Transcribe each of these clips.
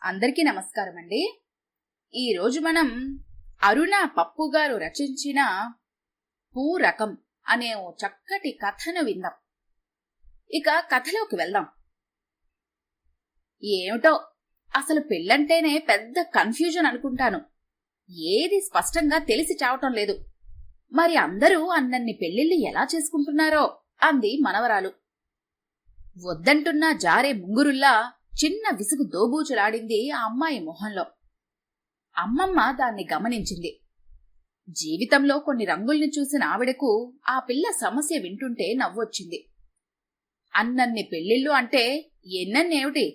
అందరికీ నమస్కారం అండి. ఈరోజు మనం అరుణ పప్పు గారు రచించిన పూరకం అనే ఓ చక్కటి కథను విందాం. ఇక కథలోకి వెళ్దాం. ఏమిటో అసలు పెళ్ళంటేనే పెద్ద కన్ఫ్యూజన్ అనుకుంటాను. ఏది స్పష్టంగా తెలిసి చావటం లేదు. మరి అందరూ అన్నన్ని పెళ్లిళ్లు ఎలా చేసుకుంటున్నారో అంది మనవరాలు. వద్దంటున్నా జారే ముంగురుల్లా చిన్న విసుగు దోబూచులాడింది ఆ అమ్మాయి మొహంలో. అమ్మమ్మ దాన్ని గమనించింది. జీవితంలో కొన్ని రంగుల్ని చూసిన ఆవిడకు ఆ పిల్ల సమస్య వింటుంటే నవ్వొచ్చింది. అన్నన్ని పెళ్లిళ్ళు అంటే ఎన్నన్నేమిటి,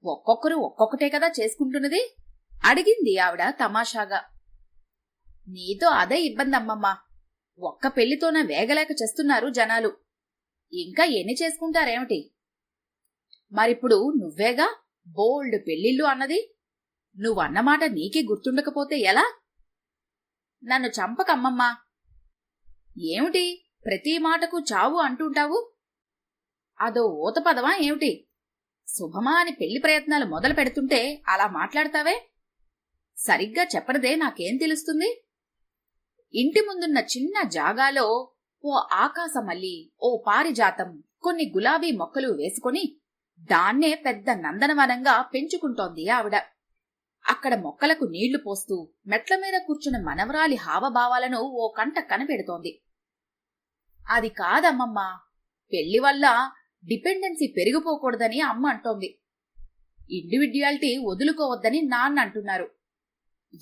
ఒక్కొక్కరు ఒక్కొక్కటే కదా చేసుకుంటున్నది అడిగింది ఆవిడ తమాషాగా. నీతో అదే ఇబ్బంది అమ్మమ్మ. ఒక్క పెళ్లితోన వేగలేక చేస్తున్నారు జనాలు. ఇంకా ఎన్ని చేసుకుంటారేమిటి? మరిప్పుడు నువ్వేగా బోల్డ్ పెళ్లిళ్ళు అన్నది. నువ్వన్నమాట నీకే గుర్తుండకపోతే ఎలా? నన్ను చంపకమ్మమ్మా. ఏమిటి ప్రతి మాటకు చావు అంటుంటావు? అదో ఊత పదవా ఏమిటి? శుభమా అని పెళ్లి ప్రయత్నాలు మొదలు పెడుతుంటే అలా మాట్లాడతావే? సరిగ్గా చెప్పనిదే నాకేం తెలుస్తుంది? ఇంటి ముందున్న చిన్న జాగాలో ఓ ఆకాశమల్లి, ఓ పారిజాతం, కొన్ని గులాబీ మొక్కలు వేసుకొని దాన్నే పెద్ద నందనవనంగా పెంచుకుంటోంది ఆవిడ. అక్కడ మొక్కలకు నీళ్లు పోస్తూ మెట్ల మీద కూర్చున్న మనవరాలి హావభావాలను ఓ కంట కనిపెడుతోంది. అది కాదమ్మమ్మా, పెళ్లి వల్ల డిపెండెన్సీ పెరిగిపోకూడదని అమ్మ అంటోంది. ఇండివిడ్యువాలిటీ వదులుకోవద్దని నాన్న అంటున్నారు.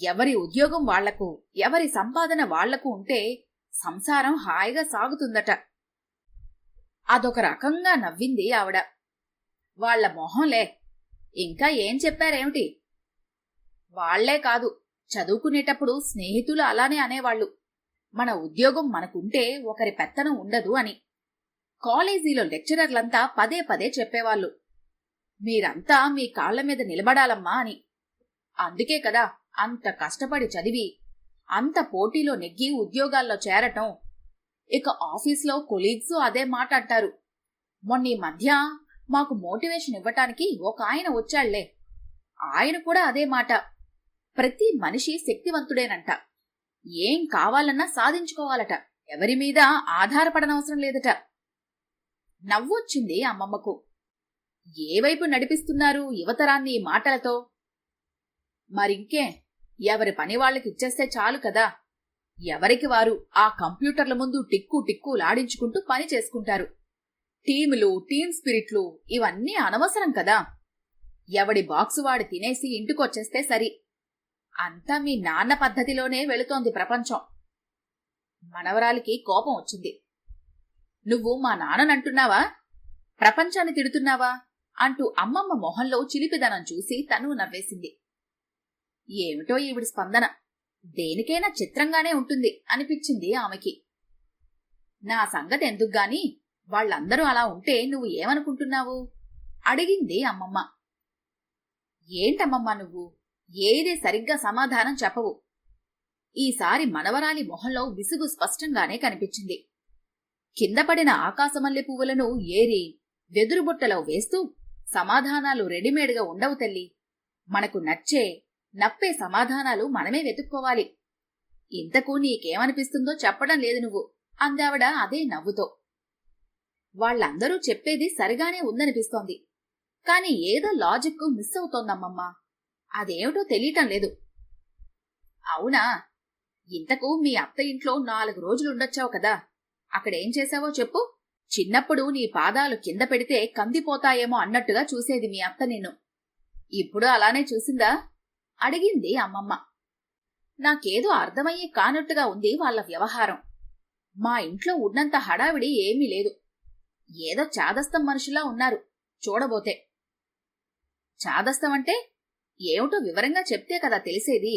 ఎవరి ఉద్యోగం వాళ్లకు, ఎవరి సంపాదన వాళ్లకు ఉంటే సంసారం హాయిగా సాగుతుందట. అదొక రకంగా నవ్వింది ఆవిడ. వాళ్ల మొహంలే. ఇంకా ఏం చెప్పారేమిటి? వాళ్లే కాదు, చదువుకునేటప్పుడు స్నేహితులు అలానే అనేవాళ్లు. మన ఉద్యోగం మనకుంటే ఒకరి పెత్తనం ఉండదు అని. కాలేజీలో లెక్చరర్లంతా పదే పదే చెప్పేవాళ్లు, మీరంతా మీ కాళ్ల మీద నిలబడాలమ్మా అని. అందుకే కదా అంత కష్టపడి చదివి అంత పోటీలో నెగ్గి ఉద్యోగాల్లో చేరటం. ఇక ఆఫీస్లో కొలీగ్స్ అదే మాట అంటారు. మొన్న ఈ మధ్య మాకు మోటివేషన్ ఇవ్వటానికి ఒక ఆయన వచ్చాళ్లే, ఆయన కూడా అదే మాట. ప్రతి మనిషి శక్తివంతుడేనంట. ఏం కావాలన్నా సాధించుకోవాలట. ఎవరి మీద ఆధారపడనవసరం లేదట. నవ్వొచ్చింది అమ్మమ్మకు. ఏవైపు నడిపిస్తున్నారు యువతరాన్ని ఈ మాటలతో? మరింకే, ఎవరి పని వాళ్ళకిచ్చేస్తే చాలు కదా. ఎవరికి వారు ఆ కంప్యూటర్ల ముందు టిక్కు టిక్కు లాడించుకుంటూ పని చేసుకుంటారు. టీములు, టీమ్ స్పిరిట్లు ఇవన్నీ అనవసరం కదా. ఎవడి బాక్సు వాడు తినేసి ఇంటికొచ్చేస్తే సరి. అంతా మీ నాన్న పద్ధతిలోనే వెళుతోంది ప్రపంచం. మనవరాలికి కోపం వచ్చింది. నువ్వు మా నాన్ననంటున్నావా? ప్రపంచాన్ని తిడుతున్నావా? అంటూ అమ్మమ్మ మొహంలో చిలిపిదనం చూసి తను నవ్వేసింది. ఏమిటో ఈవిడి స్పందన దేనికైనా చిత్రంగానే ఉంటుంది అనిపించింది ఆమెకి. నా సంగతి ఎందుకుగాని, వాళ్లందరూ అలా ఉంటే నువ్వు ఏమనుకుంటున్నావు? అడిగింది అమ్మమ్మ. ఏంటమ్మమ్మా నువ్వు? ఏది సరిగ్గా సమాధానం చెప్పవు. ఈసారి మనవరాలి మొహంలో విసుగు స్పష్టంగానే కనిపించింది. కింద పడిన ఆకాశమల్లె పువ్వులను ఏరి వెదురుబుట్టలో వేస్తూ, సమాధానాలు రెడీమేడ్గా ఉండవు తల్లి. మనకు నప్పే సమాధానాలు మనమే వెతుక్కోవాలి. ఇంతకు నీకేమనిపిస్తుందో చెప్పడం లేదు నువ్వు అందావిడ అదే నవ్వుతో. వాళ్లందరూ చెప్పేది సరిగానే ఉందనిపిస్తోంది. కాని ఏదో లాజిక్ మిస్ అవుతోందమ్మమ్మా. అదేమిటో తెలియటం లేదు. అవునా? ఇంతకు మీ అత్త ఇంట్లో 4 రోజులుండొచ్చావు కదా. అక్కడేం చేశావో చెప్పు. చిన్నప్పుడు నీ పాదాలు కింద పెడితే కందిపోతాయేమో అన్నట్టుగా చూసేది మీ అత్త నిన్ను. ఇప్పుడు అలానే చూసిందా? అడిగింది అమ్మమ్మ. నాకేదో అర్థమయ్యే కానట్టుగా ఉంది వాళ్ళ వ్యవహారం. మా ఇంట్లో ఉన్నంత హడావిడి ఏమీ లేదు. ఏదో చాదస్తం మనుషులా ఉన్నారు చూడబోతే. చాదస్తం అంటే ఏమిటో వివరంగా చెప్తే కదా తెలిసేది.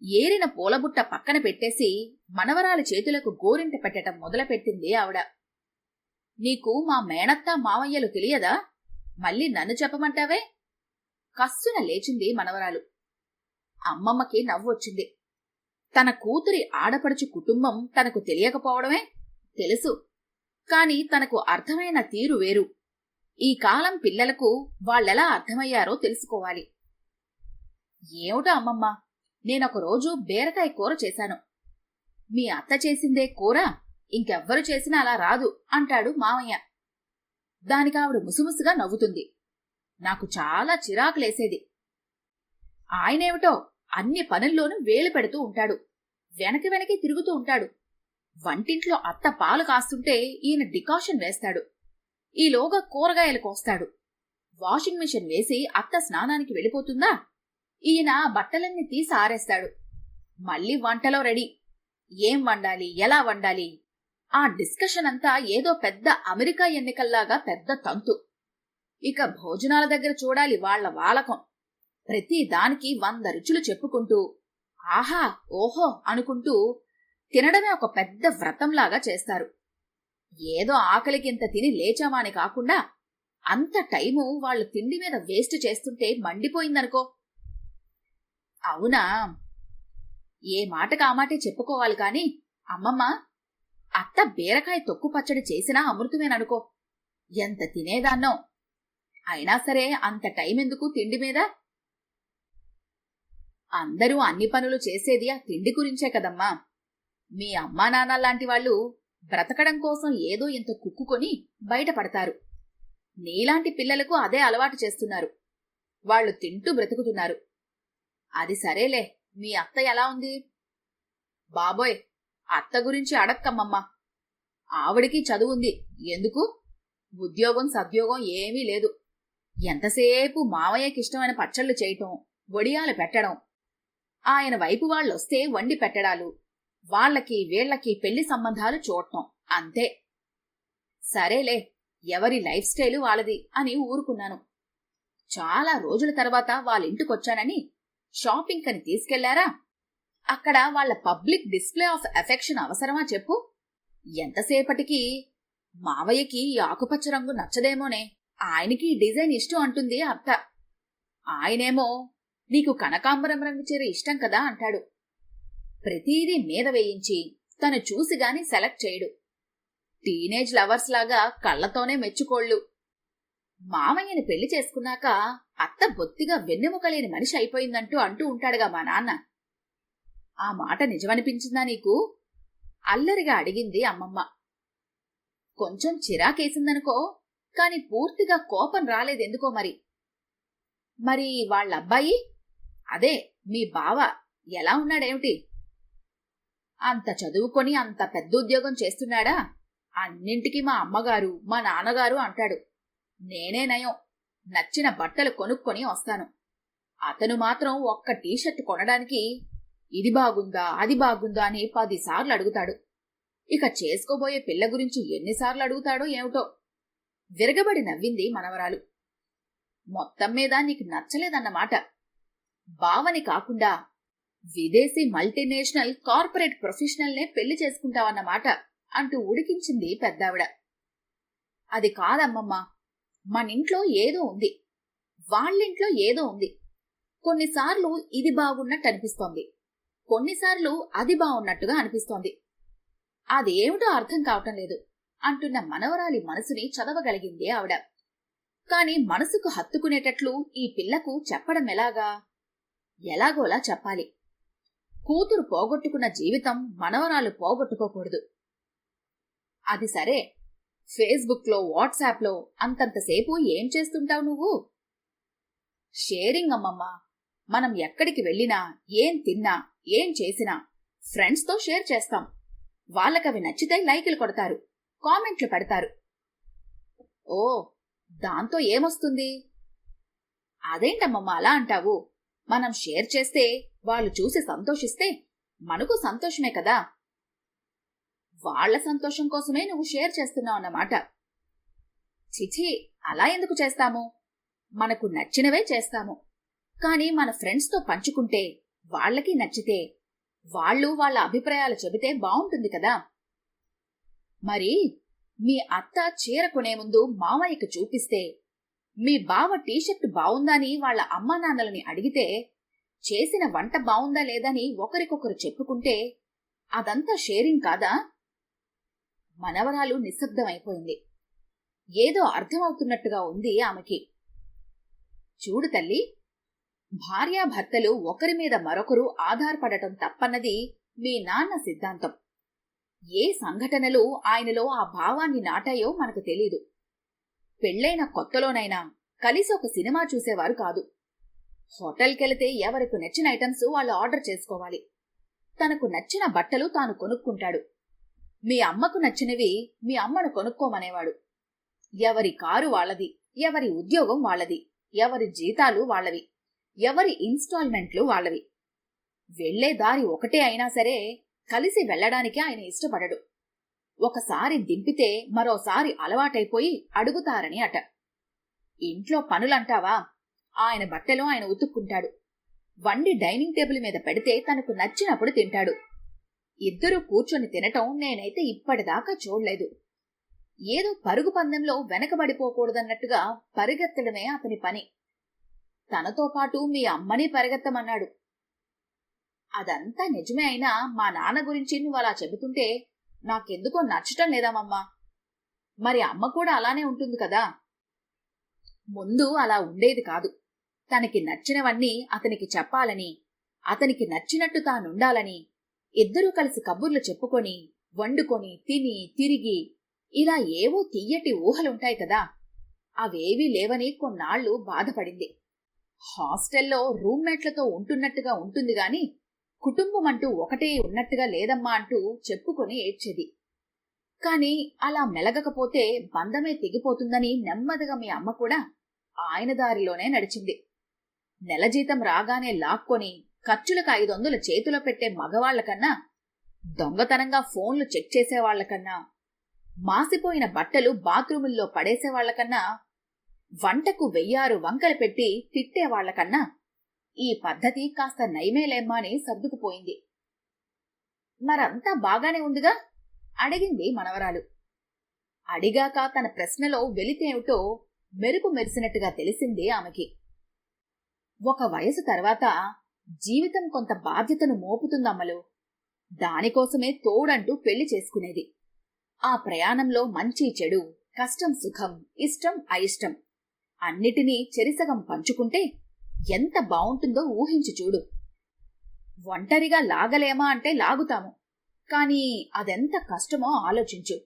ఏరిన పూలబుట్ట పక్కన పెట్టేసి మనవరాలి చేతులకు గోరింట పెట్టడం మొదలుపెట్టింది ఆవిడ. నీకు మా మేనత్త మావయ్యలు తెలియదా? మళ్ళీ నన్ను చెప్పమంటావే? కస్సున లేచింది మనవరాలు. అమ్మమ్మకి నవ్వొచ్చింది. తన కూతురి ఆడపడుచు కుటుంబం తనకు తెలియకపోవడమే తెలుసు. కాని తనకు అర్థమైన తీరు వేరు. ఈ కాలం పిల్లలకు వాళ్ళెలా అర్థమయ్యారో తెలుసుకోవాలి. ఏమిటో అమ్మమ్మ, నేనొకరోజు బీరకాయ కూర చేశాను. మీ అత్త చేసిందే కూర ఇంకెవ్వరు చేసినా అలా రాదు అంటాడు మామయ్య. దానికావిడ ముసుముసుగా నవ్వుతుంది. నాకు చాలా చిరాకులేసేది. ఆయనేమిటో అన్ని పనుల్లోనూ వేలు పెడుతూ ఉంటాడు. వెనక్కి వెనక్కి తిరుగుతూ ఉంటాడు. వంటింట్లో అత్త పాలు కాస్తుంటే ఈయన డికాషన్ వేస్తాడు. ఈలోగా కూరగాయలు కోస్తాడు. వాషింగ్ మిషన్ వేసి అత్త స్నానానికి వెళ్ళిపోతుందా, ఈయన బట్టలన్నీ తీసి ఆరేస్తాడు. మళ్ళీ వంటలో రెడీ. ఏం వండాలి, ఎలా వండాలి, ఆ డిస్కషన్ అంతా ఏదో పెద్ద అమెరికా ఎన్నికల్లాగా పెద్ద తంతు. ఇక భోజనాల దగ్గర చూడాలి వాళ్ల వాలకం. ప్రతి దానికి 100 రుచులు చెప్పుకుంటూ ఆహా ఓహో అనుకుంటూ తినడమే ఒక పెద్ద వ్రతంలాగా చేస్తారు. ఏదో ఆకలికింత తిని లేచామాని కాకుండా అంత టైము వాళ్లు తిండి మీద వేస్ట్ చేస్తుంటే మండిపోయిందనుకో. అవునా, ఏ మాటకు ఆ మాటే చెప్పుకోవాలి కాని అమ్మమ్మ, అత్త బీరకాయ తొక్కు పచ్చడి చేసినా అమృతమేననుకో. ఎంత తినేదాన్నో. అయినా సరే అంత టైం ఎందుకు తిండి మీద? అందరూ అన్ని పనులు చేసేది ఆ తిండి గురించే కదమ్మా. మీ అమ్మా నాన్న లాంటి వాళ్ళు బ్రతకడం కోసం ఏదో ఇంత కుక్కుకొని బయటపడతారు. నీలాంటి పిల్లలకు అదే అలవాటు చేస్తున్నారు. వాళ్లు తింటూ బ్రతుకుతున్నారు. అది సరేలే, మీ అత్త ఎలా ఉంది? బాబోయ్, అత్త గురించి అడక్కమ్మమ్మా. ఆవిడికి చదువుంది. ఎందుకు? ఉద్యోగం సద్యోగం ఏమీ లేదు. ఎంతసేపు మావయ్యకిష్టమైన పచ్చళ్లు చేయటం, వడియాలు పెట్టడం, ఆయన వైపు వాళ్ళొస్తే వండి పెట్టడాలు, వాళ్లకి వీళ్లకి పెళ్లి సంబంధాలు చూడటం, అంతే. సరేలే, ఎవరి లైఫ్ స్టైలు వాళ్ళది అని ఊరుకున్నాను. చాలా రోజుల తర్వాత వాళ్ళింటికొచ్చానని షాపింగ్ కని తీసుకెళ్లారా? అక్కడ వాళ్ల పబ్లిక్ డిస్ప్లే ఆఫ్ ఎఫెక్షన్ అవసరమా చెప్పు? ఎంతసేపటికి మావయ్యకి ఆకుపచ్చ రంగు నచ్చదేమోనే, ఆయనకి డిజైన్ ఇష్టం అంటుంది అత్త. ఆయనేమో నీకు కనకాంబరం రంగు చీర ఇష్టం కదా అంటాడు. ప్రతీదీ మీద వేయించి తను చూసిగాని సెలెక్ట్ చేయడు. టీనేజ్ లవర్స్ లాగా కళ్లతోనే మెచ్చుకోళ్ళు. మామయ్యని పెళ్లి చేసుకున్నాక అత్త బొత్తిగా వెన్నెముకలేని మనిషి అయిపోయిందంటూ అంటూ ఉంటాడుగా మా నాన్న. ఆ మాట నిజమనిపించిందా నీకు? అల్లరిగా అడిగింది అమ్మమ్మ. కొంచెం చిరాకేసిందనుకో, కాని పూర్తిగా కోపం రాలేదెందుకో మరి. మరి వాళ్ళబ్బాయి, అదే మీ బావ, ఎలా ఉన్నాడేమిటి? అంత చదువుకొని అంత పెద్ద ఉద్యోగం చేస్తున్నాడా? అన్నింటికి మా అమ్మగారు మా నాన్నగారు అంటాడు. నేనే నయం, నచ్చిన బట్టలు కొనుక్కొని వస్తాను. అతను మాత్రం ఒక్క టీషర్ట్ కొనడానికి ఇది బాగుందా అది బాగుందా అని 10 సార్లు అడుగుతాడు. ఇక చేసుకోబోయే పిల్ల గురించి ఎన్నిసార్లు అడుగుతాడో ఏమిటో. విరగబడి నవ్వింది మనవరాలు. మొత్తం మీద నీకు నచ్చలేదన్నమాట. బావని కాకుండా విదేశీ మల్టీనేషనల్ కార్పొరేట్ ప్రొఫెషనల్నే పెళ్లి చేసుకుంటావన్నమాట అంటూ ఉడికించింది పెద్దావిడ. అది కాదమ్మమ్మా, మనింట్లో ఏదో ఉంది, వాళ్ళింట్లో ఏదో ఉంది. కొన్నిసార్లు ఇది బాగున్నట్టు అనిపిస్తోంది, కొన్నిసార్లు అది బాగున్నట్టుగా అనిపిస్తోంది. అదేమిటో అర్థం కావటం లేదు అంటున్న మనవరాలి మనసుని చదవగలిగింది ఆవిడ. కాని మనసుకు హత్తుకునేటట్లు ఈ పిల్లకు చెప్పడం ఎలాగోలా చెప్పాలి. కూతురు పోగొట్టుకున్న జీవితం మనవరాలు పోగొట్టుకోకూడదు. అది సరే, ఫేస్బుక్లో వాట్సాప్లో అంతంతసేపు ఏం చేస్తుంటావు నువ్వు? షేరింగ్ అమ్మమ్మా. మనం ఎక్కడికి వెళ్ళినా, ఏం తిన్నా, ఏం చేసినా ఫ్రెండ్స్తో షేర్ చేస్తాం. వాళ్ళకవి నచ్చితే లైకులు కొడతారు, కామెంట్లు పెడతారు. ఓ, దాంతో ఏమొస్తుంది? అదేంటమ్మమ్మా అలా అంటావు? మనం షేర్ చేస్తే వాళ్ళు చూసి సంతోషిస్తే మనకు సంతోషమే కదా. వాళ్ల సంతోషం కోసమే నువ్వు షేర్ చేస్తున్నావు అన్నమాట. చిచి, అలా ఎందుకు చేస్తాము? మనకు నచ్చినవే చేస్తాము. కాని మన ఫ్రెండ్స్తో పంచుకుంటే, వాళ్లకి నచ్చితే, వాళ్ళు వాళ్ళ అభిప్రాయాలు చెబితే బావుంటుంది కదా. మరి మీ అత్త చీర కొనే ముందు మావయ్యకు చూపిస్తే, మీ బావ టీషర్ట్ బావుందని వాళ్ల అమ్మా నాన్నలని అడిగితే, చేసిన వంట బావుందా లేదని ఒకరికొకరు చెప్పుకుంటే అదంతా షేరింగ్ కాదా? మనవరాలు నిశ్శబ్దమైపోయింది. ఏదో అర్థమవుతున్నట్టుగా ఉంది ఆమెకి. చూడు తల్లి, భార్యాభర్తలు ఒకరి మీద మరొకరు ఆధారపడటం తప్పన్నది మీ నాన్న సిద్ధాంతం. ఏ సంఘటనలు ఆయనలో ఆ భావాన్ని నాటాయో మనకు తెలీదు. పెళ్లైన కొత్తలోనైనా కలిసి ఒక సినిమా చూసేవారు కాదు. హోటల్కెళితే ఎవరికి నచ్చిన ఐటమ్స్ వాళ్ళు ఆర్డర్ చేసుకోవాలి. తనకు నచ్చిన బట్టలు తాను కొనుక్కుంటాడు. మీ అమ్మకు నచ్చినవి మీ అమ్మను కొనుక్కోమనేవాడు. ఎవరి కారు వాళ్లది, ఎవరి ఉద్యోగం వాళ్లది, ఎవరి జీతాలు వాళ్లవి, ఎవరి ఇన్స్టాల్మెంట్లు వాళ్లవి. వెళ్లే దారి ఒకటే అయినా సరే కలిసి వెళ్లడానికి ఆయన ఇష్టపడడు. ఒకసారి దింపితే మరోసారి అలవాటైపోయి అడుగుతారని అట. ఇంట్లో పనులంటావా, ఆయన బట్టలు ఆయన ఉతుక్కుంటాడు. వండి డైనింగ్ టేబుల్ మీద పెడితే తనకు నచ్చినప్పుడు తింటాడు. ఇద్దరూ కూర్చొని తినటం నేనైతే ఇప్పటిదాకా చూడలేదు. ఏదో పరుగు పందెంలో వెనకబడిపోకూడదన్నట్టుగా పరిగెత్తడమే అతని పని. తనతో పాటు మీ అమ్మని పరిగెత్తమన్నాడు. అదంతా నిజమే అయినా మా నాన్న గురించి నువ్వు అలా చెబుతుంటే నాకెందుకో నచ్చటం లేదామమ్మా. మరి అమ్మ కూడా అలానే ఉంటుంది కదా. ముందు అలా ఉండేది కాదు. తనకి నచ్చినవన్నీ అతనికి చెప్పాలని, అతనికి నచ్చినట్టు తానుండాలని, ఇద్దరూ కలిసి కబుర్లు చెప్పుకొని, వండుకొని, తిని, తిరిగి ఇలా ఏవో తియ్యటి ఊహలుంటాయి కదా, అవేవీ లేవని కొన్నాళ్లు బాధపడింది. హాస్టల్లో రూమ్మేట్లతో ఉంటున్నట్టుగా ఉంటుంది గాని కుటుంబం అంటూ ఒకటే ఉన్నట్టుగా లేదమ్మా అంటూ చెప్పుకొని ఏడ్చేది. కాని అలా మెలగకపోతే బంధమే తెగిపోతుందని నెమ్మదిగా మీ అమ్మ కూడా ఆయన దారిలోనే నడిచింది. నెల జీతం రాగానే లాక్కొని ఖర్చులకు 500 చేతిలో పెట్టే మగవాళ్లకన్నా, దొంగతనంగా ఫోన్లు చెక్ చేసేవాళ్లకన్నా, మాసిపోయిన బట్టలు బాత్రూముల్లో పడేసేవాళ్లకన్నా, వంటకు 1000 వంకలు పెట్టి తిట్టేవాళ్లకన్నా ఈ పద్ధతి కాస్త నయమేలేమ్మా అని సర్దుకుపోయింది. మరంతా బాగానే ఉందిగా అడిగింది మనవరాలు. అడిగాక తన ప్రశ్నలో వెలితేమిటో మెరుపు మెరిసినట్టుగా తెలిసింది ఆమెకి. ఒక వయసు తర్వాత జీవితం కొంత బాధ్యతను మోపుతుందమ్మలు. దానికోసమే తోడంటూ పెళ్లి చేసుకునేది. ఆ ప్రయాణంలో మంచి చెడు, కష్టం సుఖం, ఇష్టం అయిష్టం అన్నిటినీ చెరిసగం పంచుకుంటే ఎంత బావుంటుందో ఊహించి చూడు. ఒంటరిగా లాగలేమా అంటే లాగుతాము, కానీ అదెంత కష్టమో ఆలోచించు.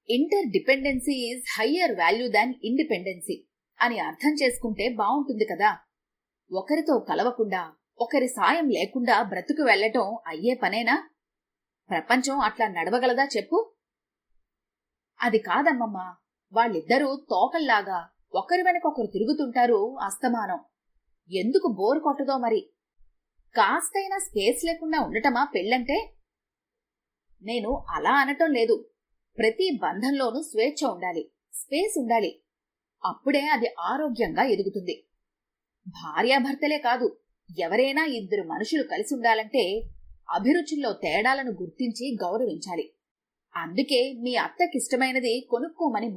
Inter dependency is higher value than independency అని అర్థం చేసుకుంటే బావుంటుంది కదా. ఒకరితో కలవకుండా, ఒకరి సాయం లేకుండా బ్రతుకు వెళ్లటం అయ్యే పనేనా? ప్రపంచం అట్లా నడవగలదా చెప్పు? అది కాదమ్మమ్మా, వాళ్ళిద్దరూ తోకల్లాగా ఒకరి వెనకొకరు తిరుగుతుంటారు అస్తమానం. ఎందుకు బోరు కొట్టదో మరి. కాస్తైనా స్పేస్ లేకుండా ఉండటమా పెళ్ళంటే? నేను అలా అనటం లేదు. ప్రతి బంధంలోనూ స్వేచ్ఛ ఉండాలి, స్పేస్ ఉండాలి. అప్పుడే అది ఆరోగ్యంగా ఎదుగుతుంది. భార్యాభర్తలే కాదు, ఎవరైనా ఇద్దరు మనుషులు కలిసి ఉండాలంటే అభిరుచుల్లో తేడాలను గుర్తించి గౌరవించాలి. అందుకే మీ అత్తకిష్టమైనది కొనుక్కోమని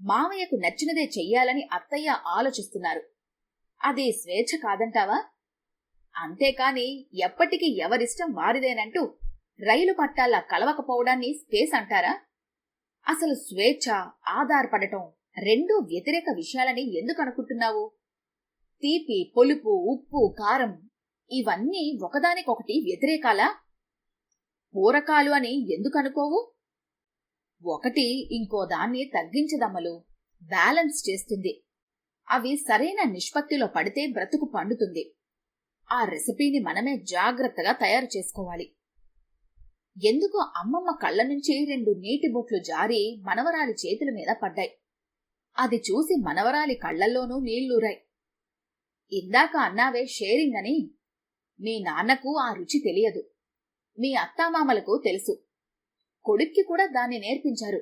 మావయ్యకు నచ్చినదే చెయ్యాలని అత్తయ్య ఆలోచిస్తున్నారు. అది స్వేచ్ఛ కాదంటావా? అంతేకాని ఎప్పటికీ ఎవరిష్టం వారిదేనంటూ రైలు పట్టాలా కలవకపోవడాన్ని స్పేస్ అంటారా? అసలు స్వేచ్ఛ, ఆధారపడటం రెండూ వ్యతిరేక విషయాలని ఎందుకు అనుకుంటున్నావు? తీపి, పులుపు, ఉప్పు, కారం ఇవన్నీ ఒకదానికొకటి వ్యతిరేకాలా? పూరకాలు అని ఎందుకు అనుకోవు? ఒకటి ఇంకో దాన్ని తగ్గించదమ్మలు, బ్యాలెన్స్ చేస్తుంది. అవి సరైన నిష్పత్తిలో పడితే బ్రతుకు పండుతుంది. ఆ రెసిపీని మనమే జాగ్రత్తగా తయారు చేసుకోవాలి. ఎందుకో అమ్మమ్మ కళ్ల నుంచి 2 నీటి బొట్లు జారి మనవరాలి చేతుల మీద పడ్డాయి. అది చూసి మనవరాలి కళ్లల్లోనూ నీళ్లూరాయి. ఇందాక అన్నావే షేరింగ్ అని, మీ నాన్నకు ఆ రుచి తెలియదు, మీ అత్తామామలకు తెలుసు. కొడుక్కి కూడా దాన్ని నేర్పించారు.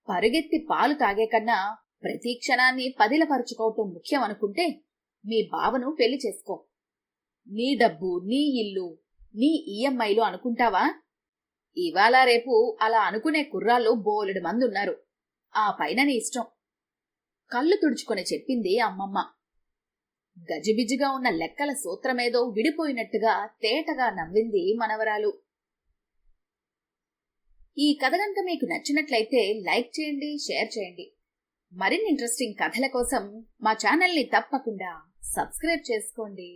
పరుగెత్తి పాలు తాగే కన్నా ప్రతి క్షణాన్ని పదిలపరుచుకోవటం ముఖ్యం అనుకుంటే మీ బావను పెళ్లి చేసుకో. నీ డబ్బు, నీ ఇల్లు, నీ ఈఎంఐలు అనుకుంటావా? ఇవాళ రేపు అలా అనుకునే కుర్రాళ్ళు బోలెడు మందున్నారు. ఆ పైన నీ ఇష్టం. కళ్ళు తుడుచుకొని చెప్పింది అమ్మమ్మ. గజిబిజిగా ఉన్న లెక్కల సూత్రమేదో విడిపోయినట్టుగా తేటగా నవ్వింది మనవరాలు. ఈ కథ గనుక మీకు నచ్చినట్లయితే లైక్ చేయండి, షేర్ చేయండి. మరిన్ని ఇంట్రెస్టింగ్ కథల కోసం మా ఛానల్ని తప్పకుండా సబ్స్క్రైబ్ చేసుకోండి.